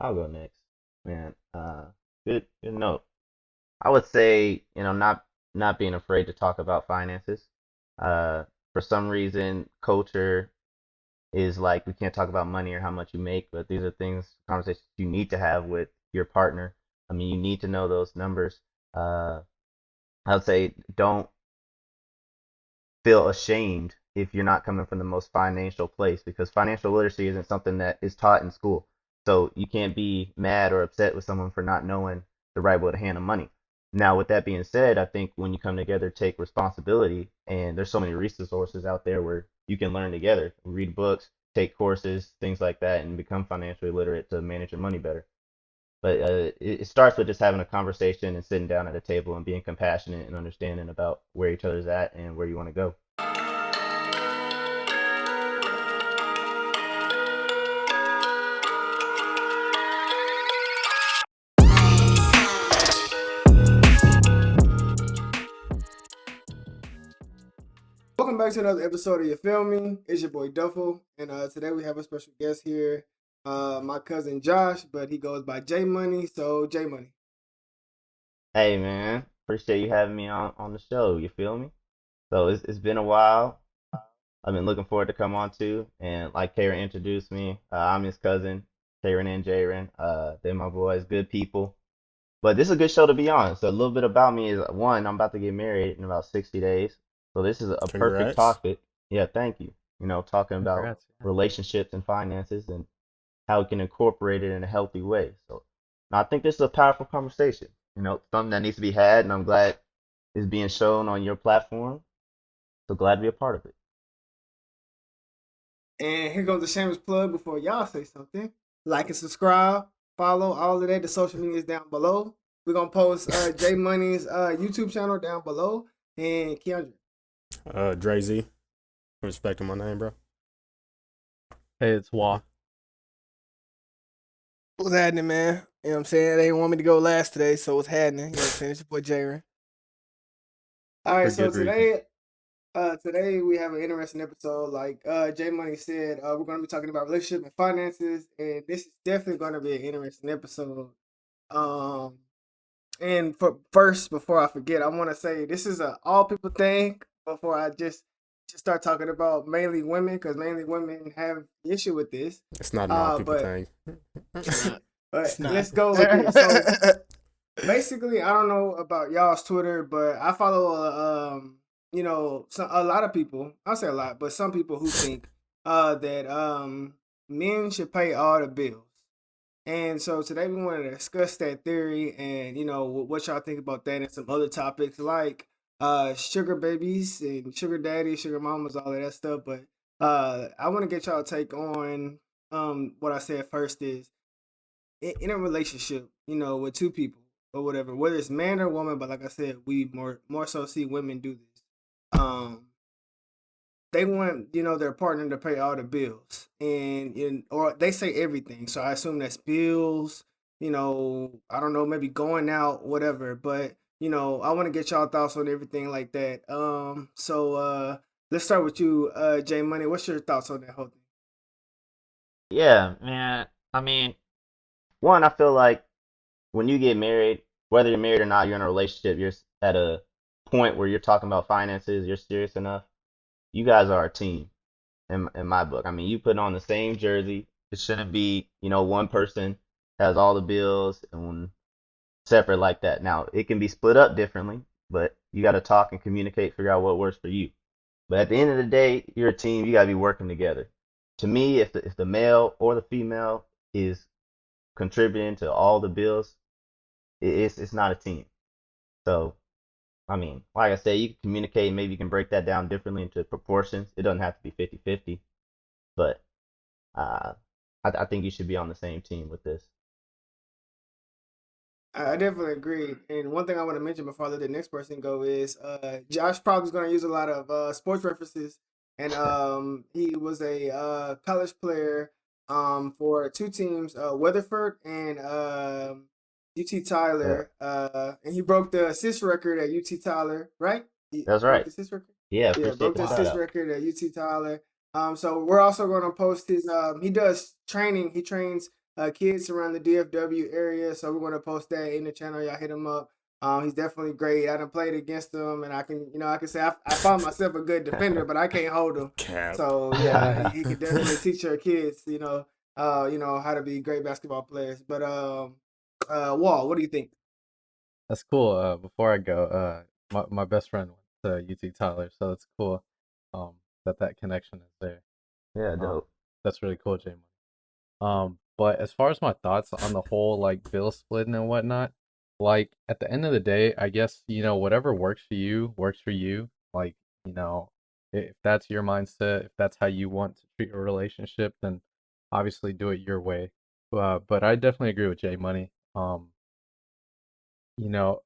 I'll go next, man. Good note. I would say, not being afraid to talk about finances. Uh, for some reason, culture is like we can't talk about money or how much you make, but these are things, conversations you need to have with your partner. I mean, you need to know those numbers. Uh, I would say don't feel ashamed if you're not coming from the most financial place because financial literacy isn't something that is taught in school. So you can't be mad or upset with someone for not knowing the right way to handle money. Now, with that being said, I think when you come together, take responsibility, and there's so many resources out there where you can learn together, read books, take courses, things like that, and become financially literate to manage your money better. But it starts with just having a conversation and sitting down at a table and being compassionate and understanding about where each other's at and where you want to go. Welcome back to another episode of You Feel Me? It's your boy Duffel, and today we have a special guest here, my cousin Josh, but he goes by J Money. So J Money. Hey man, appreciate you having me on the show. You feel me? So it's been a while. I've been looking forward to come on too. And like Karen introduced me, I'm his cousin, Karen and Jaron. They're my boys, good people. But this is a good show to be on. So a little bit about me is one, I'm about to get married in about 60 days. So this is a perfect Congrats. topic. Yeah, thank you. Talking about Congrats. Yeah. relationships and finances and how we can incorporate it in a healthy way. So I think this is a powerful conversation. Something that needs to be had, and I'm glad it's being shown on your platform. So glad to be a part of it. And here goes the shameless plug before y'all say something. Like and subscribe, follow all of that. The social media is down below. We're gonna post J Money's YouTube channel down below, and Keandre. Dre Z. Respecting my name, bro. Hey, it's Wa. What's happening, man? You know what I'm saying? They didn't want me to go last today, so what's happening? You know what I'm saying? It's your boy Jaron. All right, For so good reason. today we have an interesting episode. Like J Money said, we're going to be talking about relationship and finances, and this is definitely going to be an interesting episode. Um, and before I forget, I want to say this is a all people thing. Before I just start talking about mainly women, because mainly women have issue with this. It's not an all people But thing. it's not. But It's not. let's go with this. So basically, I don't know about y'all's Twitter, but I follow a lot of people. I'll say a lot, but some people who think that men should pay all the bills. And so today we want to discuss that theory and what y'all think about that and some other topics like sugar babies and sugar daddies, sugar mamas, all of that stuff. But I want to get y'all take on what I said first is in a relationship, with two people or whatever, whether it's man or woman, but like I said, we more so see women do this. They want their partner to pay all the bills, and or they say everything. So I assume that's bills. I don't know, maybe going out, whatever. But I want to get y'all thoughts on everything like that. So let's start with you, Jay Money. What's your thoughts on that whole thing? Yeah, man. I mean, one, I feel like when you get married, whether you're married or not, you're in a relationship, you're at a point where you're talking about finances, you're serious enough. You guys are a team in my book. I mean, you put on the same jersey. It shouldn't be, one person has all the bills and separate like that. Now, it can be split up differently, but you got to talk and communicate, figure out what works for you. But at the end of the day, you're a team. You got to be working together. To me, if the male or the female is contributing to all the bills, it's not a team. So, I mean, like I said, you can communicate. Maybe you can break that down differently into proportions. It doesn't have to be 50-50, but uh, I think you should be on the same team with this. I definitely agree. And one thing I want to mention before I let the next person go is Josh probably is going to use a lot of sports references. And he was a college player for two teams, Weatherford and UT Yeah, Tyler. And he broke the assist record at UT Tyler, right? He that's broke right. the assist record? Yeah, Yeah, appreciate broke the the shout assist out. record at UT Tyler. So we're also going to post his. He does training. He trains kids around the DFW area. So we're gonna post that in the channel. Y'all hit him up. He's definitely great. I done played against him, and I can say I found myself a good defender, but I can't hold him. Cap. So yeah, he could definitely teach our kids, how to be great basketball players. But Wall, what do you think? That's cool. Before I go, my best friend went to UT Tyler, so it's cool that connection is there. Yeah, Um, dope. that's really cool, J Money. But as far as my thoughts on the whole like bill splitting and whatnot, like at the end of the day, I guess whatever works for you works for you. Like if that's your mindset, if that's how you want to treat a relationship, then obviously do it your way. But I definitely agree with J Money. You know,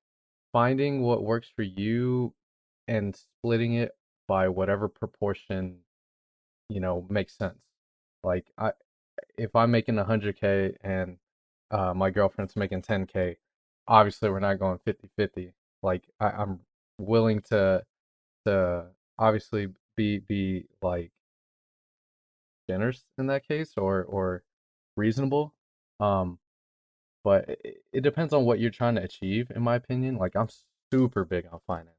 finding what works for you and splitting it by whatever proportion makes sense. Like if I'm making 100K and my girlfriend's making 10K, obviously we're not going 50-50. Like I'm willing to obviously be like generous in that case or reasonable. Um, but it depends on what you're trying to achieve, in my opinion. Like I'm super big on finance.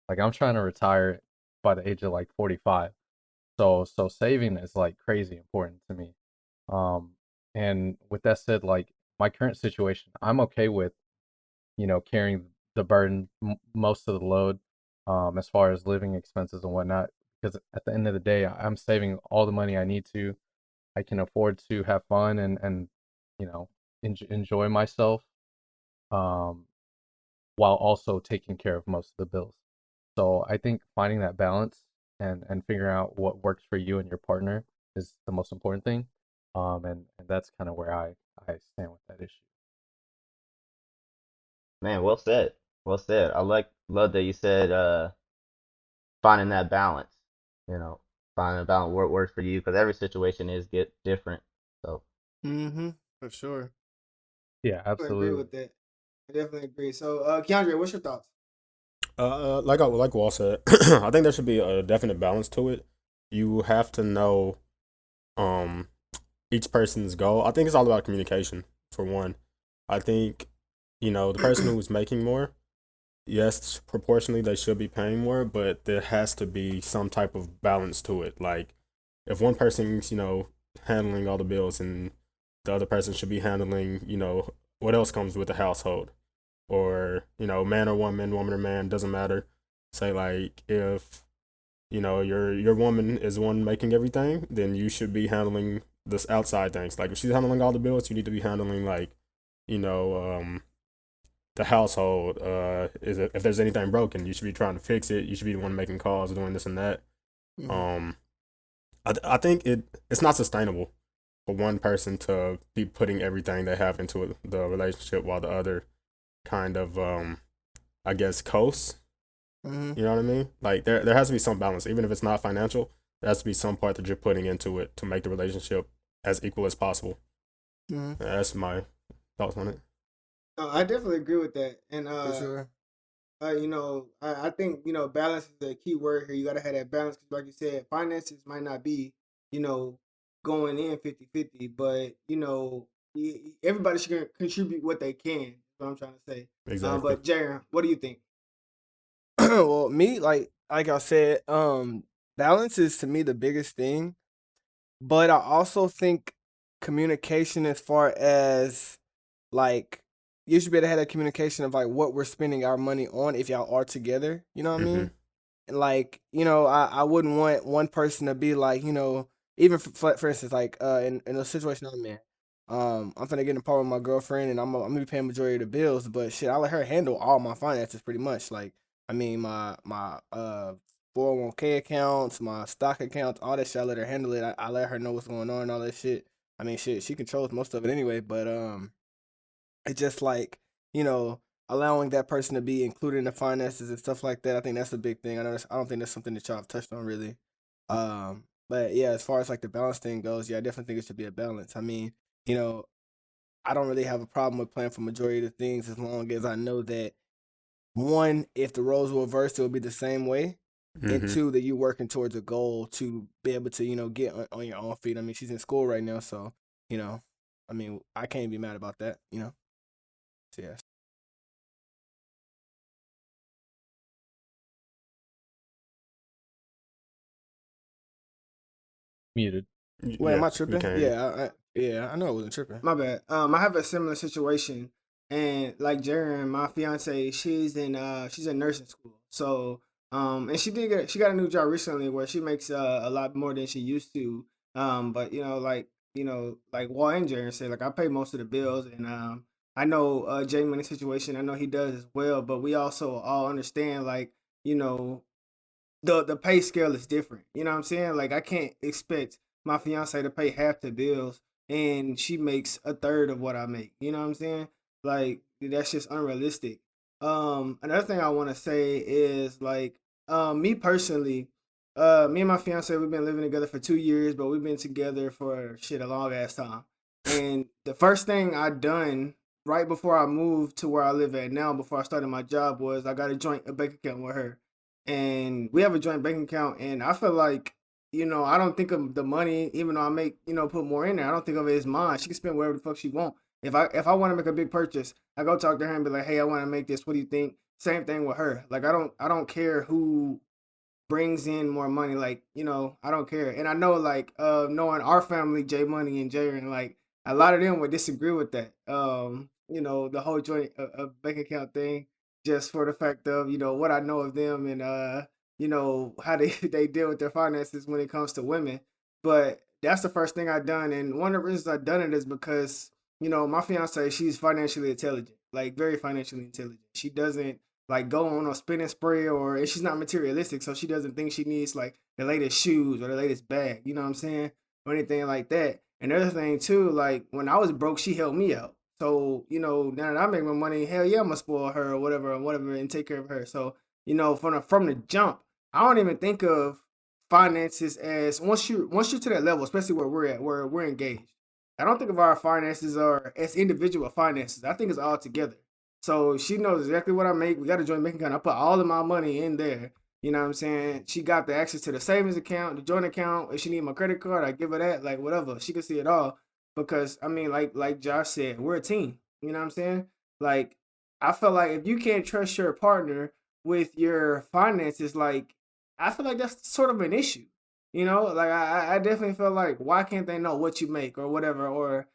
Like I'm trying to retire by the age of like 45. So saving is like crazy important to me. Um, and with that said, like my current situation, I'm okay with, carrying the burden, most of the load, as far as living expenses and whatnot. Because at the end of the day, I'm saving all the money I need to. I can afford to have fun and you know, enjoy myself, um, while also taking care of most of the bills. So I think finding that balance and figuring out what works for you and your partner is the most important thing. And that's kind of where I stand with that issue. Man, well said. Well said. Love that you said finding that balance. You know, finding a balance what works for you because every situation is get different. So Mm-hmm. For sure. Yeah, I agree absolutely. with that. I definitely agree. So, Keandre, what's your thoughts? Like Wall said, I think there should be a definite balance to it. You have to know um each person's goal. I think it's all about communication for one. I think the person who's making more, yes, proportionally they should be paying more, but there has to be some type of balance to it. Like if one person's handling all the bills and the other person should be handling what else comes with the household, or man or woman, woman or man, doesn't matter. Say like if your woman is the one making everything, then you should be handling this outside things. Like if she's handling all the bills, you need to be handling like you know the household. If there's anything broken, you should be trying to fix it. You should be the one making calls, doing this and that. Mm-hmm. um I think it's not sustainable for one person to be putting everything they have into the relationship while the other kind of I guess coasts. Mm-hmm. You know what I mean? Like there has to be some balance, even if it's not financial. There has to be some part that you're putting into it to make the relationship as equal as possible. Mm-hmm. That's my thoughts on it. I definitely agree with that. And For sure. I think balance is the key word here. You got to have that balance because, like you said, finances might not be you know going in 50-50, but everybody should contribute what they can. Is what I'm trying to say. Exactly. But Jaron, what do you think? Well, me, like I said, balance is to me the biggest thing. But I also think communication, as far as like, you should be able to have that communication of like what we're spending our money on if y'all are together. You know what I Mm-hmm. mean? And like, I wouldn't want one person to be like, even for instance, like in a situation I'm in, I'm finna get in a part with my girlfriend, and I'm gonna be paying majority of the bills, but shit, I let her handle all my finances pretty much. Like, I mean, my 401k accounts, my stock accounts, all that shit, I let her handle it. I let her know what's going on and all that shit. I mean, shit, she controls most of it anyway, but it's just like, you know, allowing that person to be included in the finances and stuff like that. I think that's a big thing. I don't think that's something that y'all have touched on really. But yeah, as far as like the balance thing goes, yeah, I definitely think it should be a balance. I mean, you know, I don't really have a problem with playing for majority of the things as long as I know that, one, if the roles were reversed, it would be the same way. And Mm-hmm. two, that you're working towards a goal to be able to, get on your own feet. I mean, she's in school right now, so, you know, I mean, I can't be mad about that, you know. So yeah. Muted. Wait, am Yeah, I we tripping? can hear you. Yeah, I know I wasn't tripping. My bad. I have a similar situation, and like Jaron, my fiance, she's in nursing school. So and she got a new job recently where she makes a lot more than she used to. But like Wall and Jaron said, like I pay most of the bills, and I know Jay Money's situation. I know he does as well, but we also all understand like you know the pay scale is different. You know what I'm saying? Like I can't expect my fiance to pay half the bills and she makes a third of what I make. You know what I'm saying? Like that's just unrealistic. Another thing I want to say is like me personally, me and my fiance we've been living together for 2 years, but we've been together for shit a long ass time. And the first thing I done right before I moved to where I live at now, before I started my job, was I got a bank account with her, and we have a joint bank account. And I feel like I don't think of the money, even though I make put more in there. I don't think of it as mine. She can spend whatever the fuck she want. If I want to make a big purchase, I go talk to her and be like, hey, I want to make this. What do you think? Same thing with her. Like I don't care who brings in more money. Like, I don't care. And I know like knowing our family, J Money and Jaron, like a lot of them would disagree with that. The whole joint bank account thing, just for the fact of, what I know of them, and how they they deal with their finances when it comes to women. But that's the first thing I done. And one of the reasons I done it is because, my fiance, she's financially intelligent, like very financially intelligent. She doesn't like go on a spending spree, and she's not materialistic, so she doesn't think she needs like the latest shoes or the latest bag, you know what I'm saying? Or anything like that. And the other thing too, like when I was broke, she helped me out. So, now that I make my money, hell yeah, I'm gonna spoil her or whatever, and take care of her. So, from the jump, I don't even think of finances as once you're to that level, especially where we're at, where we're engaged. I don't think of our finances or as individual finances. I think it's all together. So she knows exactly what I make. We got a joint bank account. I put all of my money in there. You know what I'm saying? She got the access to the savings account, the joint account. If she need my credit card, I give her that. Like whatever. She can see it all. Because I mean, like Josh said, we're a team. You know what I'm saying? Like I feel like if you can't trust your partner with your finances, like I feel like that's sort of an issue. Like I definitely feel like why can't they know what you make or whatever? Or,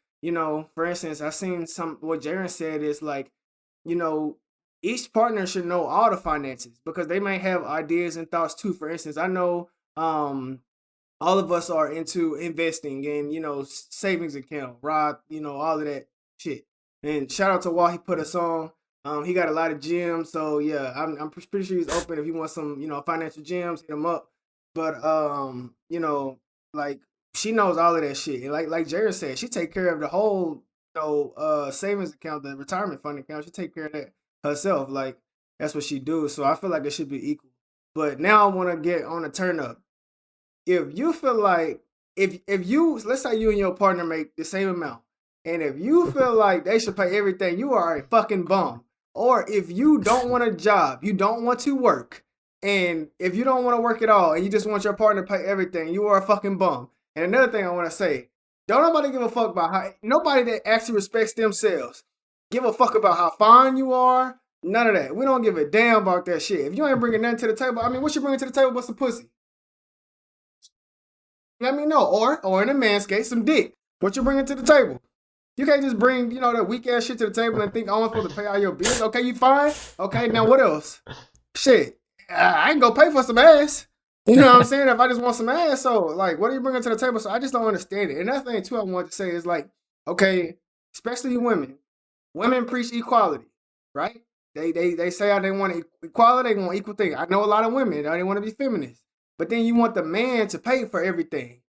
for instance, I seen what Jaron said is like, you know, each partner should know all the finances because they may have ideas and thoughts too. For instance, I know all of us are into investing and savings account, Roth, all of that shit. And shout out to Wall, he put us on. He got a lot of gems, so yeah, I'm pretty sure he's open if you want some financial gems, hit him up. But like she knows all of that shit, and like Jared said, she take care of the whole savings account, the retirement fund account. She take care of that herself. Like that's what she do. So I feel like it should be equal. But now I want to get on the turn up. If you feel like if you, let's say you and your partner make the same amount, and if you feel like they should pay everything, you are a fucking bum. Or if you don't want a job, you don't want to work, and if you don't want to work at all and you just want your partner to pay everything, you are a fucking bum. And another thing I want to say, don't nobody give a fuck about how, nobody that actually respects themselves give a fuck about how fine you are. None of that. We don't give a damn about that shit. If you ain't bringing nothing to the table, I mean, what you bringing to the table but some pussy? Let me know. Or in a man's case, some dick. What you bringing to the table? You can't just bring, that weak ass shit to the table and think, oh, I'm supposed to pay all your bills. Okay, you fine? Okay, now what else? Shit. I ain't gonna pay for some ass. You know what I'm saying? If I just want some ass. So, like, what are you bringing to the table? So I just don't understand it. And another thing, too, I want to say is, like, okay, especially women. Women preach equality, right? They say how they want equality, they want equal thing. I know a lot of women, they want to be feminists. But then you want the man to pay for everything.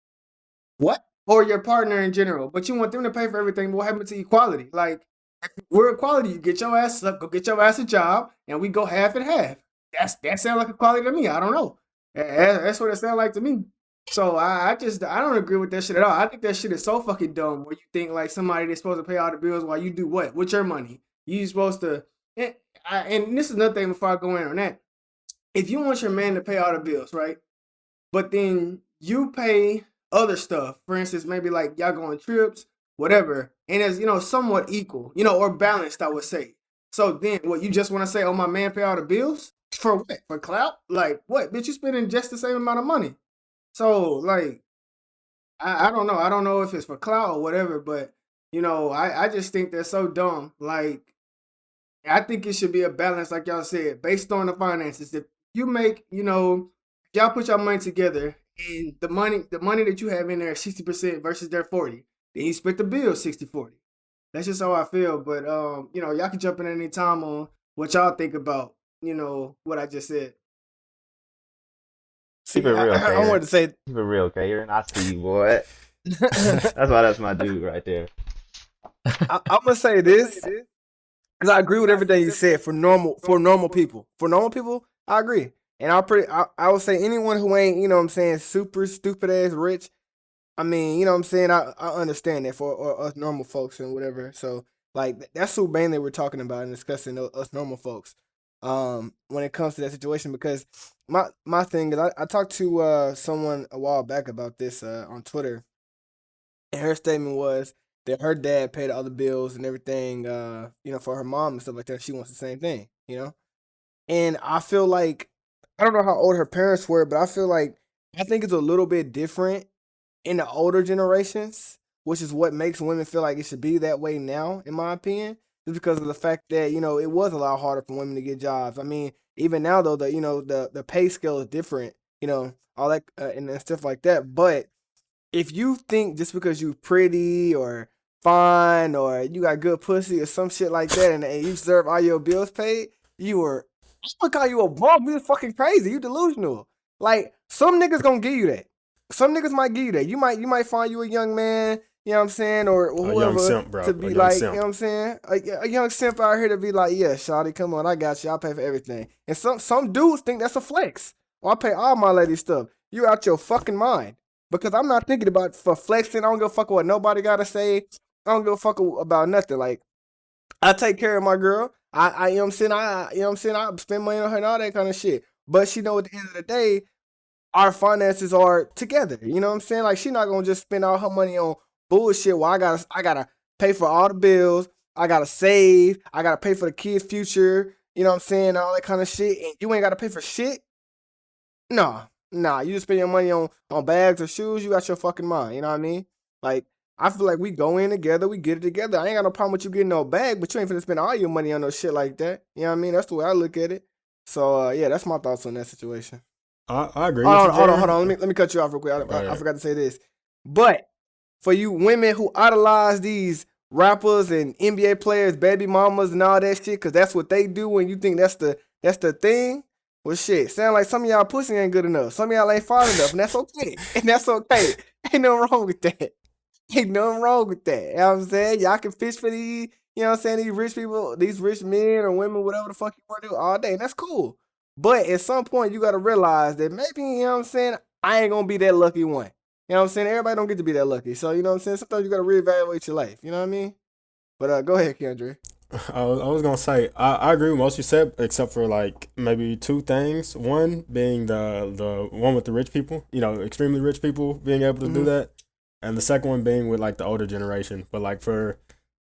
What? Or your partner in general. But you want them to pay for everything. But what happened to equality? Like, we're equality. You get your ass up, go get your ass a job, and we go half and half. That sounds like equality to me. I don't know. That's what it sounds like to me. So I don't agree with that shit at all. I think that shit is so fucking dumb. Where you think like somebody that's supposed to pay all the bills while you do what with your money? You supposed to. And this is another thing before I go in on that. If you want your man to pay all the bills, right? But then you pay other stuff. For instance, maybe like y'all go on trips, whatever, and it's somewhat equal, or balanced, I would say. So then, what you just want to say? Oh, my man pay all the bills for what? For clout? Like what? Bitch, you spending just the same amount of money. So like, I don't know. I don't know if it's for clout or whatever, but I just think they're so dumb. Like, I think it should be a balance, like y'all said, based on the finances. If you make, y'all put your money together, and the money that you have in there is 60% versus their 40, then you split the bill 60-40. That's just how I feel. But y'all can jump in any time on what y'all think about, what I just said. Keep See, it real, I wanted Kaden. to say. Keep it real, Kaden. I see you, boy. That's my dude right there. I'm gonna say this because I agree with everything you said for normal people. For normal people, I agree, and I would say anyone who ain't super stupid ass rich. I mean, I understand that for us normal folks and whatever. So like that's who mainly we're talking about and discussing us normal folks. When it comes to that situation, because my thing is I talked to someone a while back about this on Twitter, and her statement was that her dad paid all the bills and everything, for her mom and stuff like that. She wants the same thing. And I feel like I don't know how old her parents were, but I think it's a little bit different in the older generations, which is what makes women feel like it should be that way now, in my opinion, just because of the fact that it was a lot harder for women to get jobs. I mean, even now though, the pay scale is different, all that and stuff like that. But if you think just because you pretty or fine or you got good pussy or some shit like that, and you deserve all your bills paid, you were I'm gonna call you a bum. You fucking crazy. You delusional. Like some niggas gonna give you that. Some niggas might give you that. You might find you a young man, you know what I'm saying, or A young whoever simp, bro. to A be young like, you know simp. what I'm saying, a young simp out here to be like, yeah, shawty, come on, I got you. I'll pay for everything. And some dudes think that's a flex. Oh, I pay all my lady stuff. You out your fucking mind. Because I'm not thinking about for flexing. I don't give a fuck what nobody gotta say. I don't give a fuck about nothing. Like I take care of my girl. I you know what I'm saying. I spend money on her and all that kind of shit. But she know at the end of the day, our finances are together. You know what I'm saying? Like she not gonna just spend all her money on bullshit. Well, I gotta pay for all the bills. I gotta save. I gotta pay for the kids' future. You know what I'm saying? All that kind of shit. And you ain't gotta pay for shit. Nah. You just spend your money on bags or shoes. You got your fucking mind. You know what I mean? Like I feel like we go in together, we get it together. I ain't got no problem with you getting no bag, but you ain't finna spend all your money on no shit like that. You know what I mean? That's the way I look at it. So yeah, that's my thoughts on that situation. I agree with Hold you, on, hold on, hold Jaron. on. Let me cut you off real quick. Go I ahead. forgot to say this. But for you women who idolize these rappers and NBA players, baby mamas and all that shit, because that's what they do, and you think that's the thing. Well, shit, sound like some of y'all pussy ain't good enough. Some of y'all ain't fine enough, and that's okay. And that's okay. Ain't nothing wrong with that. Ain't nothing wrong with that. You know what I'm saying? Y'all can fish for these, you know what I'm saying, these rich people, these rich men or women, whatever the fuck you want to do all day. And that's cool. But at some point, you got to realize that maybe, you know what I'm saying, I ain't going to be that lucky one. You know what I'm saying? Everybody don't get to be that lucky. So, you know what I'm saying? Sometimes you got to reevaluate your life. You know what I mean? But go ahead, Keandre. I was gonna say I agree with most you said, except for like maybe two things. One being the one with the rich people, extremely rich people being able to do Mm-hmm. that, and the second one being with like the older generation. But like for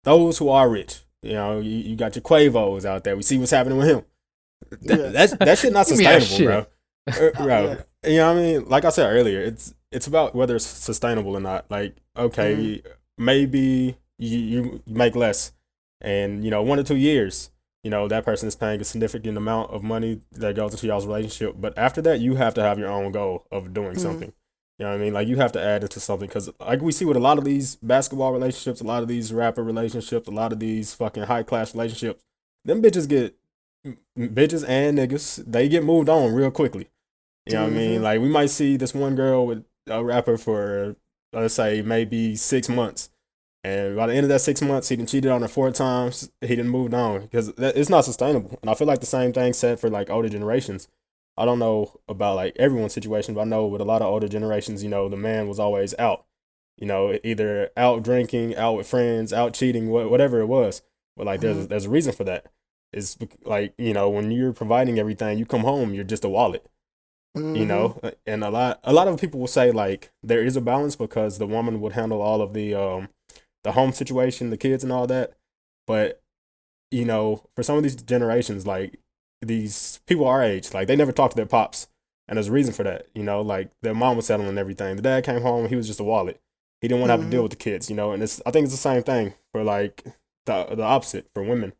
those who are rich, you got your Quavos out there. We see what's happening with him. Yeah. That shit not Give me that sustainable, bro. shit. Bro, Yeah. you know what I mean? Like I said earlier, it's about whether it's sustainable or not. Like, Mm-hmm. okay, maybe you make less, and 1 or 2 years, that person is paying a significant amount of money that goes into y'all's relationship. But after that, you have to have your own goal of doing Mm-hmm. something. You know what I mean? Like you have to add it to something because, like we see with a lot of these basketball relationships, a lot of these rapper relationships, a lot of these fucking high class relationships, them bitches and niggas, they get moved on real quickly. You know what I mean? Mm-hmm. Like we might see this one girl with a rapper for let's say maybe 6 months, and by the end of that 6 months, he done cheated on her 4 times. He done moved on because it's not sustainable. And I feel like the same thing said for like older generations. I don't know about like everyone's situation, but I know with a lot of older generations, the man was always out. Either out drinking, out with friends, out cheating, whatever it was. But like Mm-hmm. there's a reason for that. It's like when you're providing everything, you come home, you're just a wallet. Mm-hmm. And a lot of people will say like there is a balance because the woman would handle all of the the home situation, the kids and all that. But for some of these generations, like these people our age, like they never talk to their pops, and there's a reason for that. Like their mom was settling everything. The dad came home, he was just a wallet. He didn't want to have to deal with the kids, and I think it's the same thing for like the opposite for women.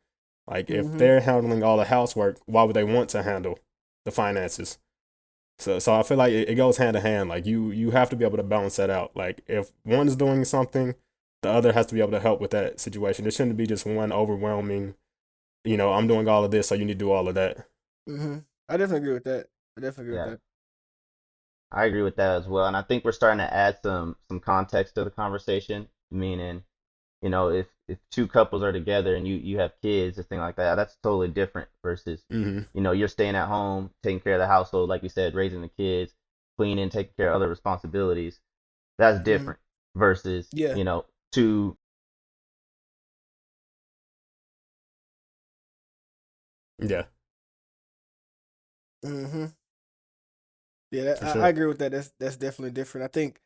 Like if they're handling all the housework, why would they want to handle the finances? So I feel like it goes hand in hand. Like you have to be able to balance that out. Like if one's doing something, the other has to be able to help with that situation. There shouldn't be just one overwhelming. I'm doing all of this, so you need to do all of that. I definitely agree with that. I definitely agree with Yeah, that. I agree with that as well. And I think we're starting to add some context to the conversation, meaning, if two couples are together and you have kids and things like that, that's totally different versus, you're staying at home, taking care of the household, like you said, raising the kids, cleaning, taking care of other responsibilities. That's different versus, Yeah. two. Yeah, Mm-hmm. Yeah, for I sure. agree with that. That's definitely different. I think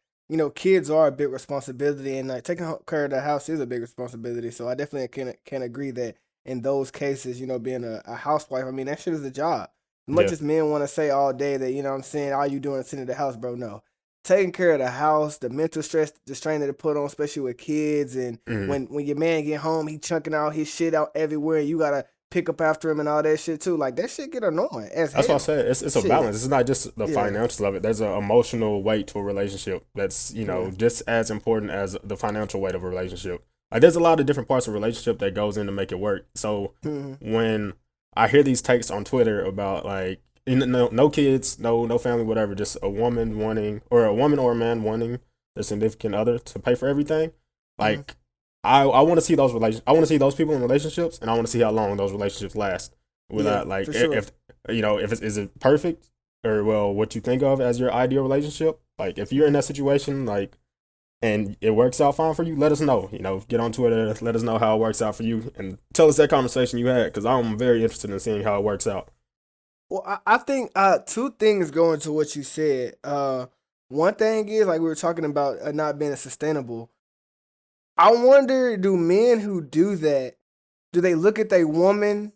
kids are a big responsibility, and like taking care of the house is a big responsibility. So I definitely can agree that in those cases, being a housewife, I mean that shit is a job. As much Yeah. as men want to say all day that what I'm saying, all you doing is sitting in the house, bro. No, taking care of the house, the mental stress, the strain that it put on, especially with kids, and hmm when your man get home, he chunking out his shit out everywhere, and you gotta pick up after him and all that shit too. Like that shit get annoying as That's what I hell. said. It's a Shit. balance. It's not just the Yeah. financial of it. There's an emotional weight to a relationship that's Yeah. just as important as the financial weight of a relationship. Like there's a lot of different parts of a relationship that goes in to make it work. So Mm-hmm. when I hear these takes on Twitter about like no kids, no family, whatever, just a woman wanting or a woman or a man wanting their significant other to pay for everything, Mm-hmm. like I want to see those I want to see those people in relationships, and I want to see how long those relationships last. Yeah, Without like for sure. if it's is it perfect or well what you think of as your ideal relationship. Like if you're in Mm-hmm. that situation, like and it works out fine for you, let us know. Get on Twitter, let us know how it works out for you, and tell us that conversation you had because I'm very interested in seeing how it works out. Well, I think two things go into what you said. One thing is like we were talking about not being sustainable. I wonder, do men who do that, do they look at their woman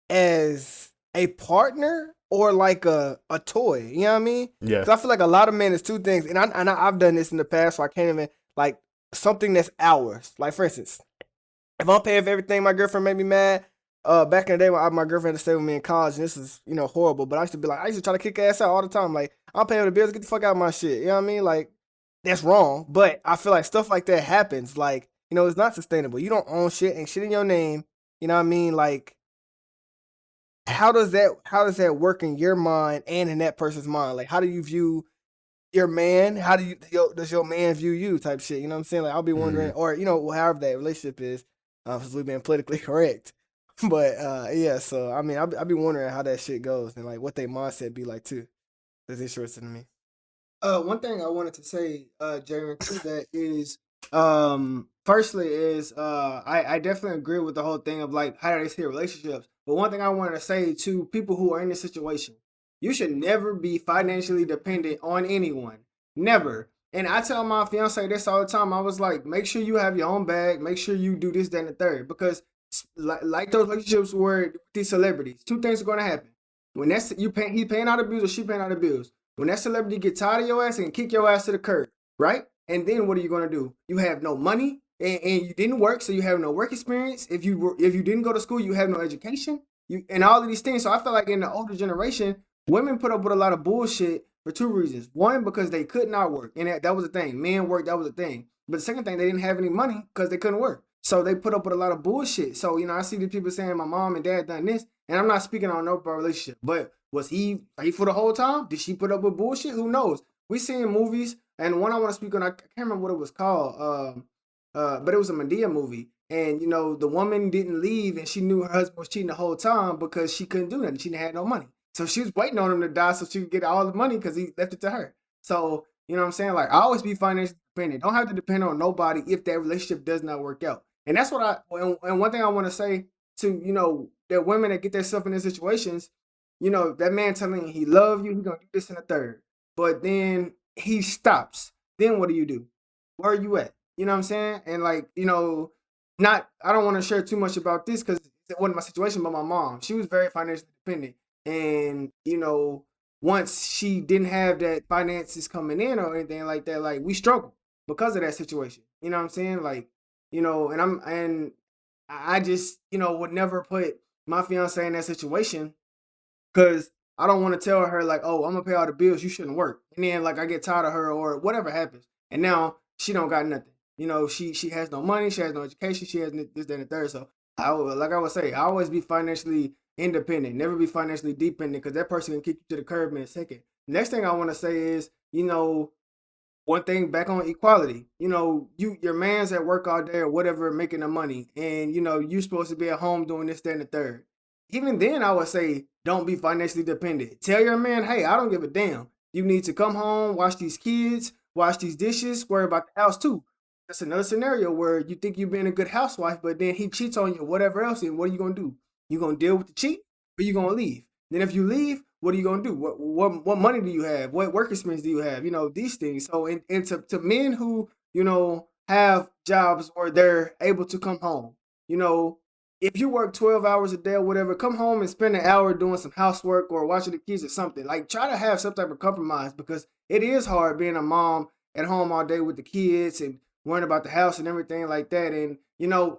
as a partner or like a toy? You know what I mean? Yeah, Because I feel like a lot of men is two things, and I've done this in the past, so I can't even like something that's ours. Like for instance, if I'm paying for everything, my girlfriend made me mad. Back in the day, when my girlfriend had to stay with me in college, and this is horrible. But I used to be like, I used to try to kick ass out all the time. Like I'm paying for the bills, get the fuck out of my shit. You know what I mean? Like that's wrong. But I feel like stuff like that happens. Like it's not sustainable. You don't own shit, ain't shit in your name. You know what I mean? Like how does that work in your mind and in that person's mind? Like how do you view your man? How does your man view you? Type shit. You know what I'm saying? Like I'll be wondering, mm-hmm. or however that relationship is, since we've been politically correct. But yeah. So I mean, I'll be wondering how that shit goes and like what their mindset be like too. That's interesting to me. One thing I wanted to say, Jaron, to that is, firstly is, I definitely agree with the whole thing of like how do they see relationships. But one thing I wanted to say to people who are in this situation, you should never be financially dependent on anyone, never. And I tell my fiance this all the time. I was like, make sure you have your own bag. Make sure you do this, that, and the third. Because like those relationships where with these celebrities, two things are going to happen. When that's he paying out the bills or she paying out the bills. When that celebrity get tired of your ass and kick your ass to the curb, right? And then what are you gonna do? You have no money and you didn't work, so you have no work experience. If you didn't go to school, you have no education. You and all of these things. So I feel like in the older generation, women put up with a lot of bullshit for two reasons. One, because they could not work, and that was the thing. Men worked, that was the thing. But the second thing, they didn't have any money because they couldn't work. So they put up with a lot of bullshit. So I see these people saying my mom and dad done this, and I'm not speaking on no relationship, but was he faithful the whole time? Did she put up with bullshit? Who knows? We seen movies, and one I want to speak on, I can't remember what it was called, but it was a Medea movie. And the woman didn't leave, and she knew her husband was cheating the whole time because she couldn't do nothing. She had no money, so she was waiting on him to die so she could get all the money because he left it to her. So you know what I'm saying? Like I always be financially dependent. Don't have to depend on nobody if that relationship does not work out. And that's what and one thing I want to say to that women that get themselves in these situations, that man telling you he love you, he gonna do this and a third. But then he stops. Then what do? Where are you at? You know what I'm saying? And like, not I don't want to share too much about this because it wasn't my situation, but my mom, she was very financially dependent. And, once she didn't have that finances coming in or anything like that, like we struggled because of that situation. You know what I'm saying? Like, and I just, would never put my fiance in that situation because I don't want to tell her like, oh, I'm gonna pay all the bills. You shouldn't work. And then like I get tired of her or whatever happens, and now she don't got nothing. She has no money. She has no education. She has this, that, and the third. So like I would say, I always be financially independent. Never be financially dependent because that person can kick you to the curb in a second. Next thing I want to say is, one thing back on equality. Your man's at work all day or whatever, making the money, and you're supposed to be at home doing this, that, and the third. Even then, I would say don't be financially dependent. Tell your man, hey, I don't give a damn. You need to come home, watch these kids, wash these dishes, worry about the house too. That's another scenario where you think you're being a good housewife, but then he cheats on you or whatever else, and what are you gonna do? You gonna deal with the cheat, or you gonna leave? Then if you leave, what are you gonna do? What money do you have? What work experience do you have? These things. So and to men who, have jobs where they're able to come home, if you work 12 hours a day or whatever, come home and spend an hour doing some housework or watching the kids or something. Like try to have some type of compromise because it is hard being a mom at home all day with the kids and worrying about the house and everything like that. And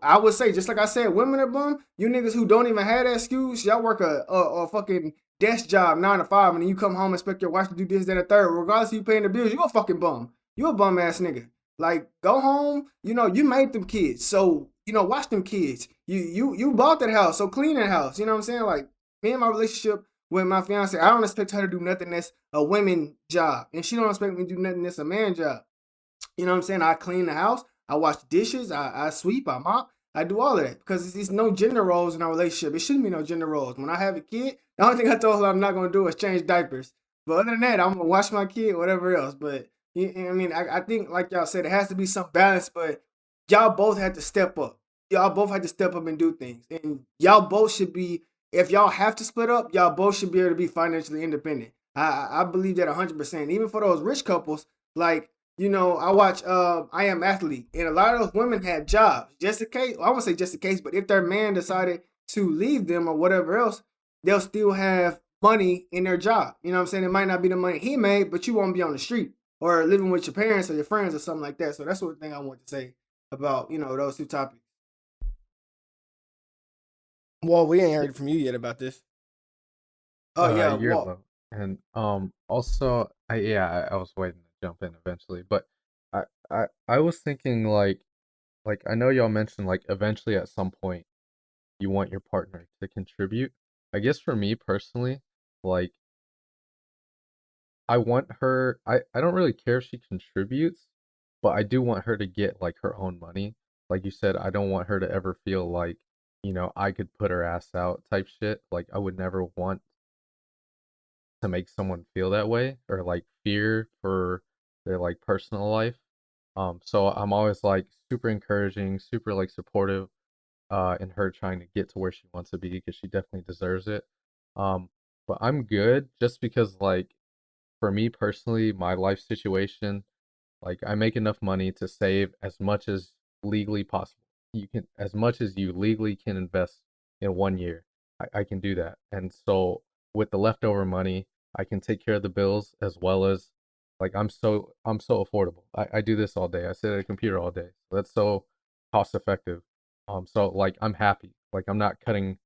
I would say, just like I said, women are bum. You niggas who don't even have that excuse, y'all work a fucking desk job 9 to 5, and then you come home and expect your wife to do this, that, and the third. Regardless of you paying the bills, you a fucking bum. You a bum ass nigga. Like, go home. You made them kids, so watch them kids. You bought that house, so clean that house. You know what I'm saying? Like me and my relationship with my fiance, I don't expect her to do nothing that's a women job, and she don't expect me to do nothing that's a man job. You know what I'm saying? I clean the house, I wash dishes, I sweep, I mop, I do all of that because it's no gender roles in our relationship. It shouldn't be no gender roles. When I have a kid, the only thing I told her I'm not gonna do is change diapers. But other than that, I'm gonna watch my kid, whatever else. But I mean, I think like y'all said, it has to be some balance. But y'all both had to step up. Y'all both had to step up and do things, and y'all both should be. If y'all have to split up, y'all both should be able to be financially independent. I believe that 100%. Even for those rich couples, like I watch I Am Athlete, and a lot of those women had jobs. Just in case, I won't say just in case, but if their man decided to leave them or whatever else, they'll still have money in their job. You know what I'm saying? It might not be the money he made, but you won't be on the street or living with your parents or your friends or something like that. So that's one thing I want to say about, those two topics. Well, we ain't heard from you yet about this. Oh yeah, You're Walt. low. And also I was waiting to jump in eventually, but I was thinking like I know y'all mentioned like eventually at some point you want your partner to contribute. I guess for me personally, like I want her I don't really care if she contributes, but I do want her to get like her own money. Like you said, I don't want her to ever feel like, I could put her ass out type shit. Like I would never want to make someone feel that way or like fear for their like personal life. So I'm always like super encouraging, super like supportive in her trying to get to where she wants to be because she definitely deserves it. Um, but I'm good just because like for me personally, my life situation, like I make enough money to save as much as legally possible. You can as much as you legally can invest in 1 year. I can do that. And so with the leftover money, I can take care of the bills as well as like I'm so affordable. I do this all day. I sit at a computer all day. So that's so cost effective. So like I'm happy. Like I'm not cutting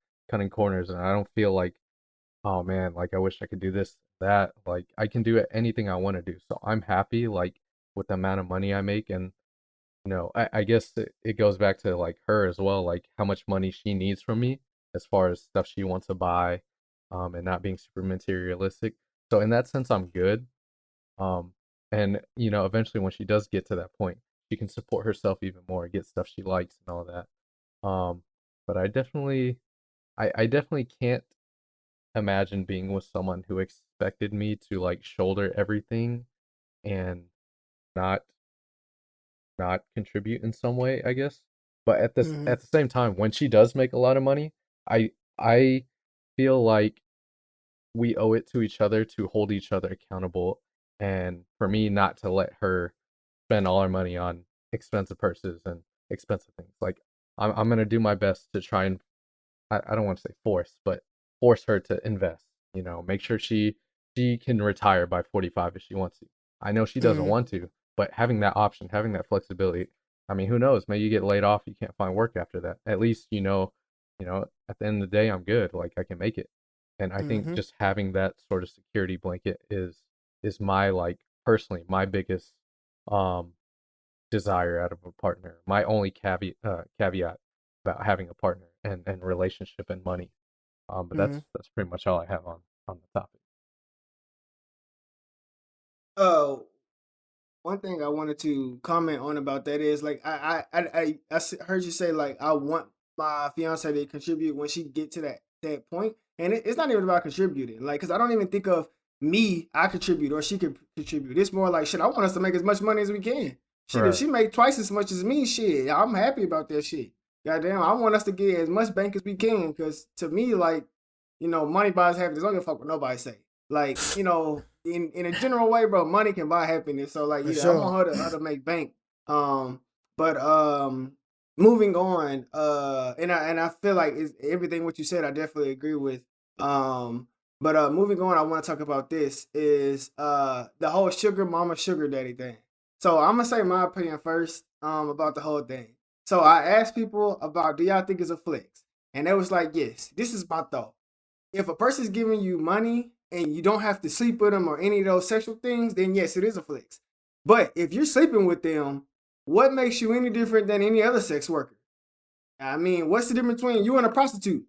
corners and I don't feel like oh man, like I wish I could do this, that. Like I can do anything I want to do. So I'm happy like with the amount of money I make and I guess it goes back to like her as well, like how much money she needs from me as far as stuff she wants to buy, and not being super materialistic. So in that sense, I'm good. Um, and eventually when she does get to that point, she can support herself even more, get stuff she likes and all that. But I definitely can't imagine being with someone who expected me to like shoulder everything and not not contribute in some way, I guess. But at this Mm-hmm. at the same time, when she does make a lot of money, I feel like we owe it to each other to hold each other accountable and for me not to let her spend all our money on expensive purses and expensive things. Like I'm gonna do my best to try and I don't want to say force her to invest. You know, make sure she can retire by 45 if she wants to. I know she doesn't Mhm. want to, but having that option, having that flexibility. I mean, who knows? Maybe you get laid off, you can't find work after that. At least you know, at the end of the day, I'm good. Like I can make it. And I think Mhm. just having that sort of security blanket is my like personally my biggest um desire out of a partner. My only caveat about having a partner and relationship and money. But Mhm. that's pretty much all I have on the topic. Oh, one thing I wanted to comment on about that is like heard you say like I want my fiance to contribute when she get to that point, and it's not even about contributing, like because I don't even think of me I contribute or she could contribute. It's more like shit. I want us to make as much money as we can. Shit, if Right. she make twice as much as me, shit, I'm happy about that shit. Goddamn, I want us to get as much bank as we can because to me, like money buys happiness. I don't give a fuck what nobody say. Like, in a general way, bro, money can buy happiness. So like, For yeah, I sure. want her to make bank. But moving on, and I feel like it's, everything what you said, I definitely agree with. But moving on, I want to talk about this is the whole sugar mama sugar daddy thing. So I'm gonna say my opinion first about the whole thing. So I asked people about do y'all think it's a flex? And they was like, yes. This is my thought. If a person's giving you money and you don't have to sleep with them or any of those sexual things, then yes, it is a flex. But if you're sleeping with them, what makes you any different than any other sex worker? I mean, what's the difference between you and a prostitute?